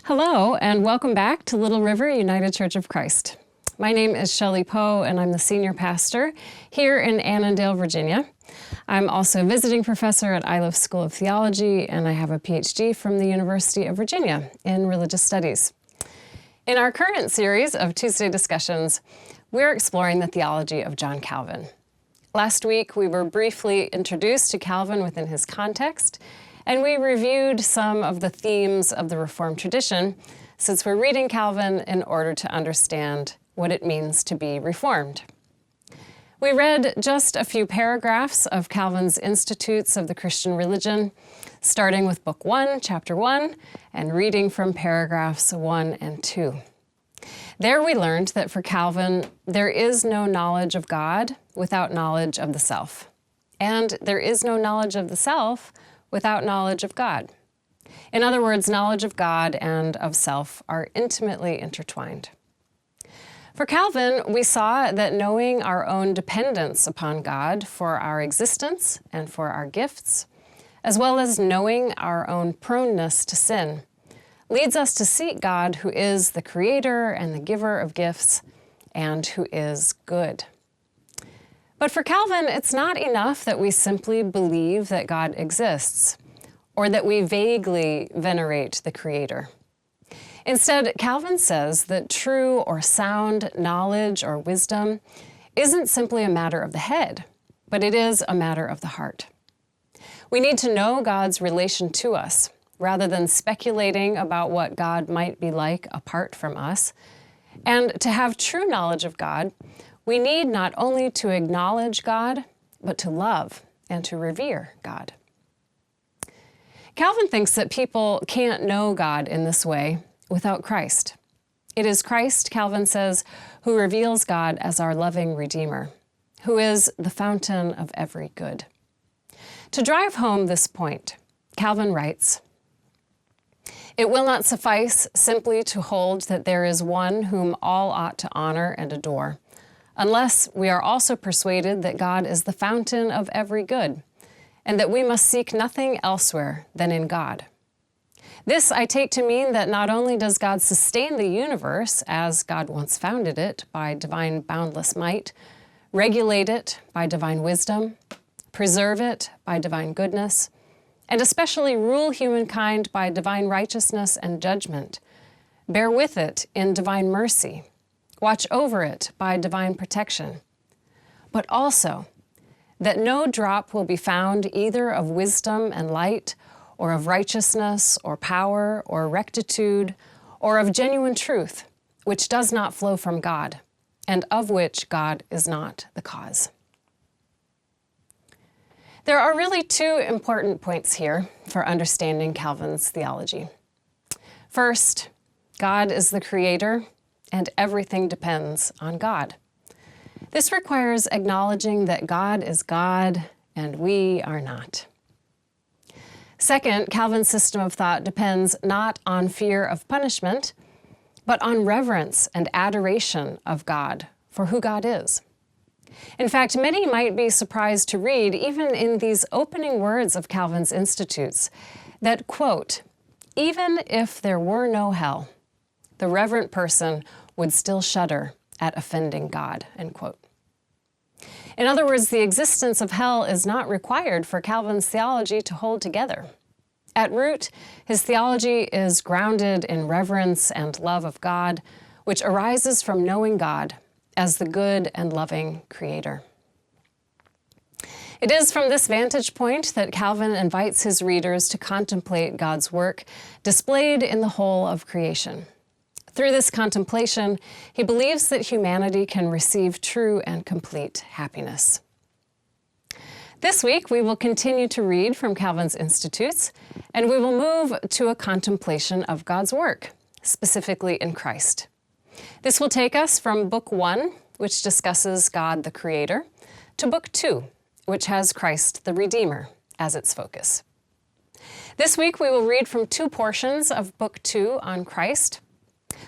Hello, and welcome back to Little River United Church of Christ. My name is Shelli M, and I'm the senior pastor here in Annandale, Virginia. I'm also a visiting professor at Iliff School of Theology, and I have a PhD from the University of Virginia in religious studies. In our current series of Tuesday discussions, we're exploring the theology of John Calvin. Last week, we were briefly introduced to Calvin within his context, and we reviewed some of the themes of the Reformed tradition, since we're reading Calvin in order to understand what it means to be Reformed. We read just a few paragraphs of Calvin's Institutes of the Christian Religion, starting with Book 1, Chapter 1, and reading from paragraphs 1 and 2. There we learned that for Calvin, there is no knowledge of God without knowledge of the self, and there is no knowledge of the self without knowledge of God. In other words, knowledge of God and of self are intimately intertwined. For Calvin, we saw that knowing our own dependence upon God for our existence and for our gifts, as well as knowing our own proneness to sin, leads us to seek God, who is the creator and the giver of gifts, and who is good. But for Calvin, it's not enough that we simply believe that God exists, or that we vaguely venerate the Creator. Instead, Calvin says that true or sound knowledge or wisdom isn't simply a matter of the head, but it is a matter of the heart. We need to know God's relation to us, rather than speculating about what God might be like apart from us. And to have true knowledge of God, we need not only to acknowledge God, but to love and to revere God. Calvin thinks that people can't know God in this way without Christ. It is Christ, Calvin says, who reveals God as our loving Redeemer, who is the fountain of every good. To drive home this point, Calvin writes, "It will not suffice simply to hold that there is one whom all ought to honor and adore, unless we are also persuaded that God is the fountain of every good, and that we must seek nothing elsewhere than in God. This I take to mean that not only does God sustain the universe as God once founded it by divine boundless might, regulate it by divine wisdom, preserve it by divine goodness, and especially rule humankind by divine righteousness and judgment, bear with it in divine mercy, watch over it by divine protection, but also that no drop will be found either of wisdom and light, or of righteousness, or power, or rectitude, or of genuine truth, which does not flow from God, and of which God is not the cause." There are really two important points here for understanding Calvin's theology. First, God is the creator, and everything depends on God. This requires acknowledging that God is God and we are not. Second, Calvin's system of thought depends not on fear of punishment, but on reverence and adoration of God for who God is. In fact, many might be surprised to read, even in these opening words of Calvin's Institutes, that, quote, "Even if there were no hell, the reverent person would still shudder at offending God," end quote. In other words, the existence of hell is not required for Calvin's theology to hold together. At root, his theology is grounded in reverence and love of God, which arises from knowing God as the good and loving Creator. It is from this vantage point that Calvin invites his readers to contemplate God's work displayed in the whole of creation. Through this contemplation, he believes that humanity can receive true and complete happiness. This week, we will continue to read from Calvin's Institutes, and we will move to a contemplation of God's work, specifically in Christ. This will take us from Book 1, which discusses God the Creator, to Book 2, which has Christ the Redeemer as its focus. This week, we will read from two portions of Book 2 on Christ.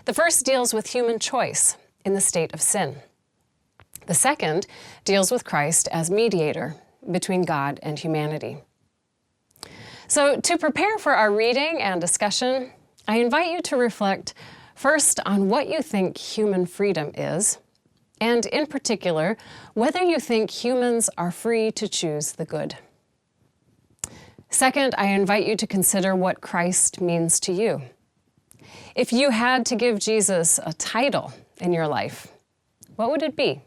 The first deals with human choice in the state of sin. The second deals with Christ as mediator between God and humanity. So to prepare for our reading and discussion, I invite you to reflect first on what you think human freedom is, and in particular, whether you think humans are free to choose the good. Second, I invite you to consider what Christ means to you. If you had to give Jesus a title in your life, what would it be?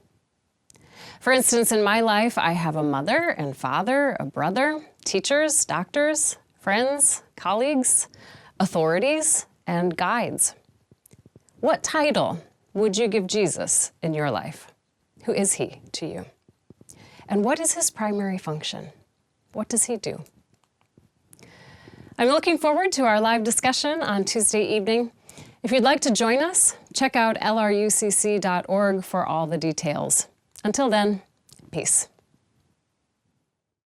For instance, in my life, I have a mother and father, a brother, teachers, doctors, friends, colleagues, authorities, and guides. What title would you give Jesus in your life? Who is he to you? And what is his primary function? What does he do? I'm looking forward to our live discussion on Tuesday evening. If you'd like to join us, check out lrucc.org for all the details. Until then, peace.